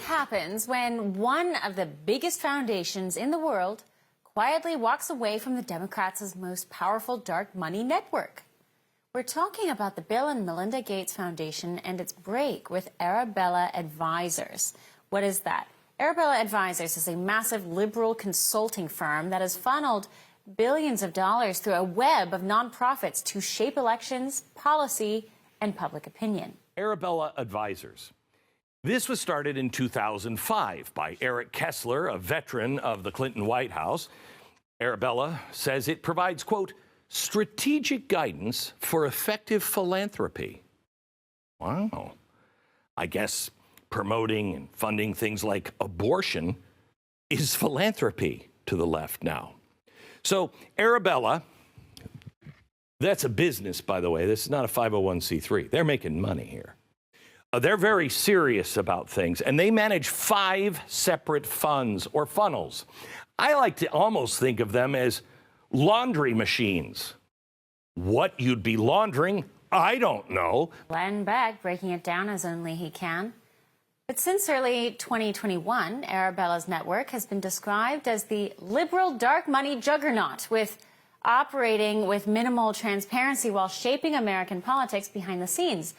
happens when one of the biggest foundations in the world quietly walks away from the Democrats' most powerful dark money network? We're talking about the Bill and Melinda Gates Foundation and its break with Arabella Advisors. What is that? Arabella Advisors is a massive liberal consulting firm that has funneled billions of dollars through a web of nonprofits to shape elections, policy, and public opinion. Arabella Advisors. This was started in 2005 by Eric Kessler, a veteran of the Clinton White House. Arabella says it provides, quote, strategic guidance for effective philanthropy. Wow. I guess promoting and funding things like abortion is philanthropy to the left now. So Arabella, that's a business, by the way. This is not a 501c3. They're making money here. They're very serious about things, and they manage 5 separate funds or funnels. I like to almost think of them as laundry machines. What you'd be laundering, I don't know. Glenn Beck breaking it down as only he can. But since early 2021, Arabella's network has been described as the liberal dark money juggernaut, with operating with minimal transparency while shaping American politics behind the scenes.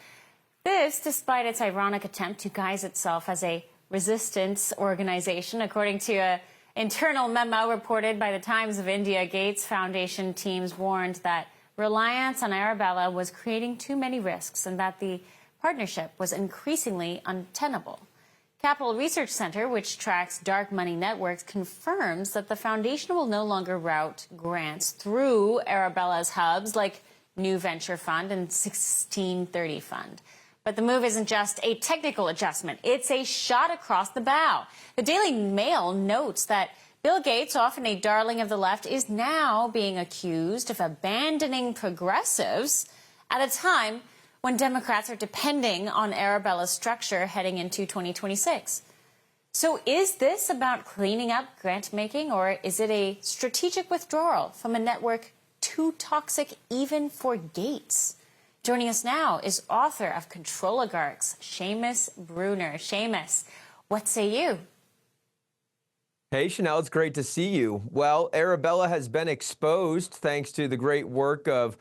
This, despite its ironic attempt to guise itself as a resistance organization, according to an internal memo reported by the Times of India. Gates Foundation teams warned that reliance on Arabella was creating too many risks and that the partnership was increasingly untenable. Capital Research Center, which tracks dark money networks, confirms that the foundation will no longer route grants through Arabella's hubs like New Venture Fund and 1630 Fund. But the move isn't just a technical adjustment. It's a shot across the bow. The Daily Mail notes that Bill Gates, often a darling of the left, is now being accused of abandoning progressives at a time when Democrats are depending on Arabella's structure heading into 2026. So is this about cleaning up grant-making, or is it a strategic withdrawal from a network too toxic even for Gates? Joining us now is author of Controligarchs, Seamus Bruner. Seamus, what say you? Hey, Chanel, it's great to see you. Well, Arabella has been exposed thanks to the great work of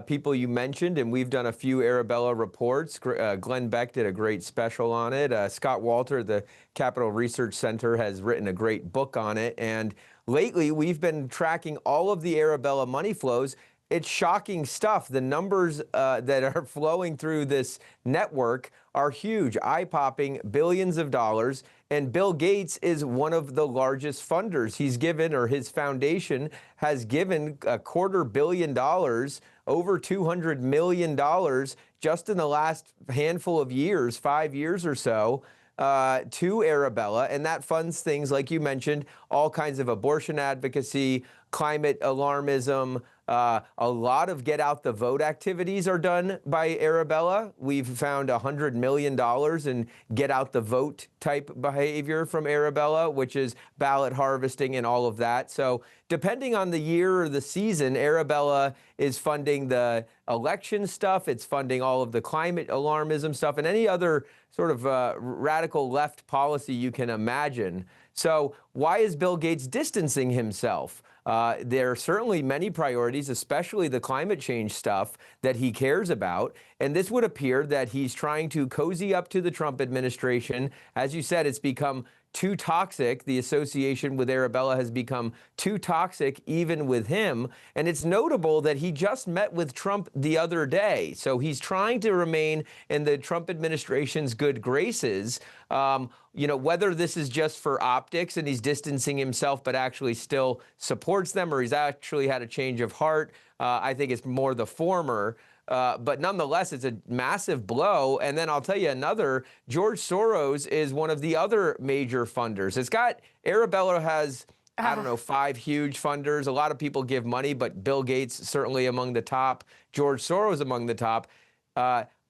people you mentioned, and we've done a few Arabella reports. Glenn Beck did a great special on it. Scott Walter, the Capital Research Center, has written a great book on it. And lately, we've been tracking all of the Arabella money flows. It's shocking stuff. The numbers that are flowing through this network are huge, eye-popping, billions of dollars. And Bill Gates is one of the largest funders. He's given, or his foundation has given, $250 million, over $200 million just in the last handful of years, 5 years or so, to Arabella. And that funds things, like you mentioned, all kinds of abortion advocacy, climate alarmism. A lot of get-out-the-vote activities are done by Arabella. We've found $100 million in get-out-the-vote type behavior from Arabella, which is ballot harvesting and all of that. So depending on the year or the season, Arabella is funding the election stuff. It's funding all of the climate alarmism stuff and any other sort of radical left policy you can imagine. So why is Bill Gates distancing himself? There are certainly many priorities, especially the climate change stuff that he cares about. And this would appear that he's trying to cozy up to the Trump administration. As you said, it's become too toxic. The association with Arabella has become too toxic even with him. And it's notable that he just met with Trump the other day. So he's trying to remain in the Trump administration's good graces. You know, whether this is just for optics and he's distancing himself but actually still supports them, or he's actually had a change of heart, I think it's more the former. But nonetheless, it's a massive blow. And then I'll tell you another, George Soros is one of the other major funders. Arabella has, I don't know, 5 huge funders. A lot of people give money, but Bill Gates certainly among the top, George Soros among the top.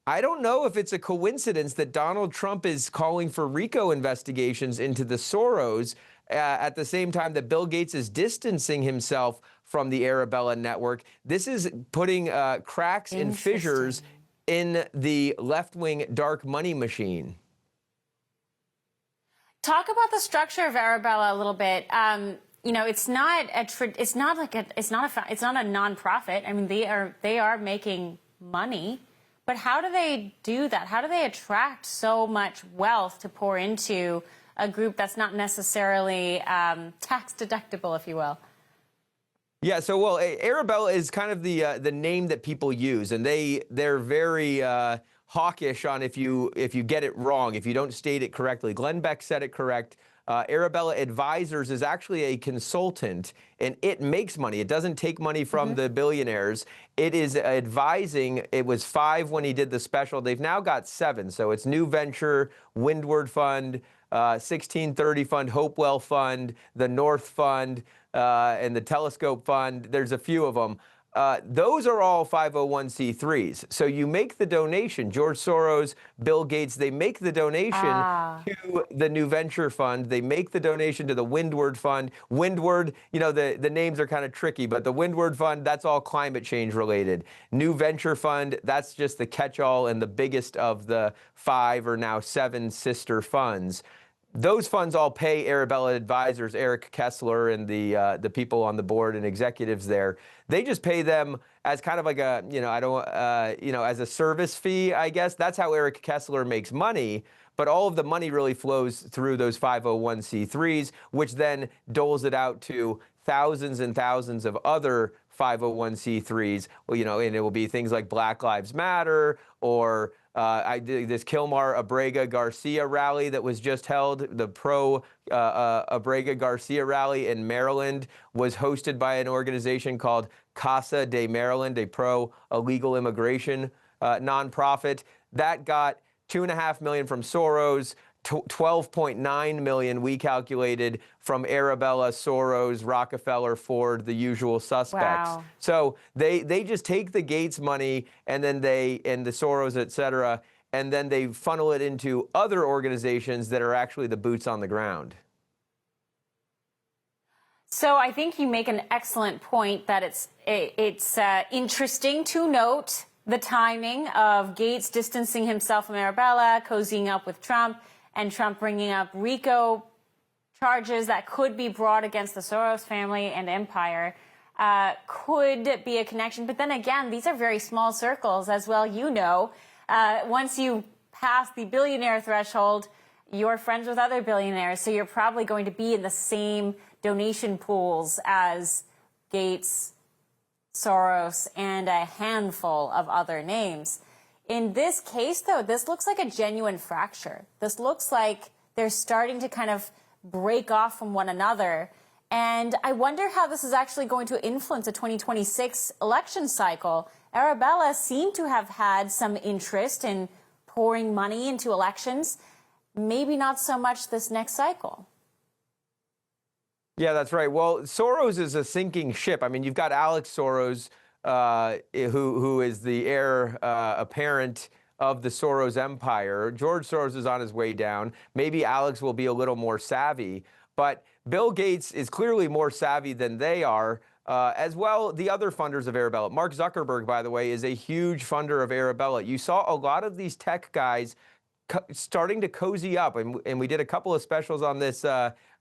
I don't know if it's a coincidence that Donald Trump is calling for RICO investigations into the Soros at the same time that Bill Gates is distancing himself from the Arabella network. This is putting cracks and fissures in the left-wing dark money machine. Talk about the structure of Arabella a little bit. You know, it's not a nonprofit. I mean, they are making money, but how do they do that? How do they attract so much wealth to pour into a group that's not necessarily tax deductible, if you will? Yeah, so well, Arabella is kind of the name that people use, and they're very hawkish on if you get it wrong, if you don't state it correctly. Glenn Beck said it correct. Arabella Advisors is actually a consultant, and it makes money. It doesn't take money from the billionaires. It is advising. It was 5 when he did the special. They've now got 7. So it's New Venture, Windward Fund, 1630 Fund, Hopewell Fund, the North Fund, and the Telescope Fund. There's a few of them. Those are all 501c3s. So you make the donation. George Soros, Bill Gates, they make the donation to the New Venture Fund. They make the donation to the Windward Fund. Windward, you know, the names are kind of tricky, but the Windward Fund, that's all climate change related. New Venture Fund, that's just the catch-all and the biggest of the 5 or now 7 sister funds. Those funds all pay Arabella Advisors, Eric Kessler, and the people on the board and executives there. They just pay them as kind of like a, you know, as a service fee, I guess. That's how Eric Kessler makes money. But all of the money really flows through those 501c3s, which then doles it out to thousands and thousands of other 501c3s. Well, you know, and it will be things like Black Lives Matter or I did this 𝐃𝐫𝐤𝐵𝒔 Garcia rally that was just held. The pro-Abrega Garcia rally in Maryland was hosted by an organization called Casa de Maryland, a pro-illegal immigration nonprofit. That got $2.5 million from Soros, 12.9 million we calculated from Arabella, Soros, Rockefeller, Ford, the usual suspects. Wow. So they just take the Gates money and then and the Soros, et cetera, and then they funnel it into other organizations that are actually the boots on the ground. So I think you make an excellent point that it's interesting to note the timing of Gates distancing himself from Arabella, cozying up with Trump, and Trump bringing up RICO charges that could be brought against the Soros family and empire. Could be a connection. But then again, these are very small circles as well. You know, once you pass the billionaire threshold, you're friends with other billionaires. So you're probably going to be in the same donation pools as Gates, Soros, and a handful of other names. In this case, though, this looks like a genuine fracture. This looks like they're starting to kind of break off from one another. And I wonder how this is actually going to influence the 2026 election cycle. Arabella seemed to have had some interest in pouring money into elections. Maybe not so much this next cycle. Yeah, that's right. Well, Soros is a sinking ship. I mean, you've got Alex Soros, who is the heir apparent of the Soros empire. George Soros is on his way down. Maybe Alex will be a little more savvy, but Bill Gates is clearly more savvy than they are. As well, the other funders of Arabella. Mark Zuckerberg, by the way, is a huge funder of Arabella. You saw a lot of these tech guys starting to cozy up, and we did a couple of specials on this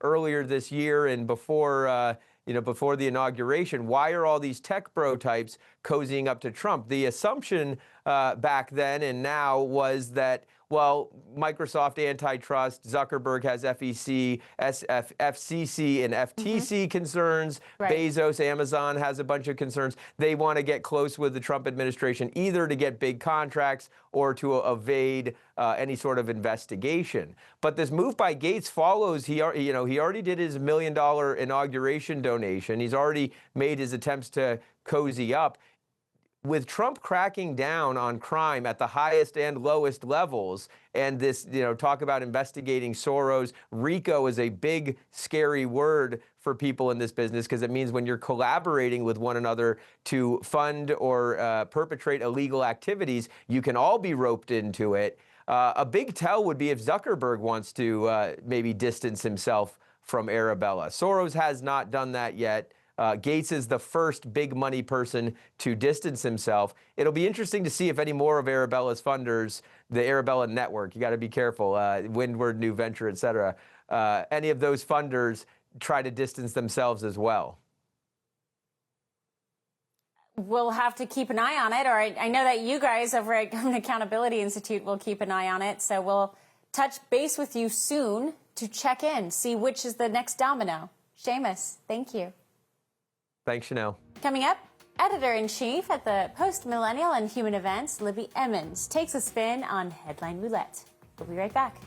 earlier this year and before before the inauguration. Why are all these tech bro types cozying up to Trump? The assumption back then and now was that, well, Microsoft antitrust, Zuckerberg has FCC and FTC concerns. Right. Bezos, Amazon has a bunch of concerns. They want to get close with the Trump administration, either to get big contracts or to evade any sort of investigation. But this move by Gates follows. He already did his $1 million inauguration donation. He's already made his attempts to cozy up. With Trump cracking down on crime at the highest and lowest levels, and this, talk about investigating Soros, RICO is a big, scary word for people in this business because it means when you're collaborating with one another to fund or perpetrate illegal activities, you can all be roped into it. A big tell would be if Zuckerberg wants to maybe distance himself from Arabella. Soros has not done that yet. Gates is the first big money person to distance himself. It'll be interesting to see if any more of Arabella's funders, the Arabella network, you got to be careful, Windward, New Venture, et cetera, any of those funders try to distance themselves as well? We'll have to keep an eye on it. Or I know that you guys over at Government Accountability Institute will keep an eye on it. So we'll touch base with you soon to check in, see which is the next domino. Seamus, thank you. Thanks, Chanel. Coming up, Editor-in-Chief at the Post-Millennial and Human Events, Libby Emmons, takes a spin on Headline Roulette. We'll be right back.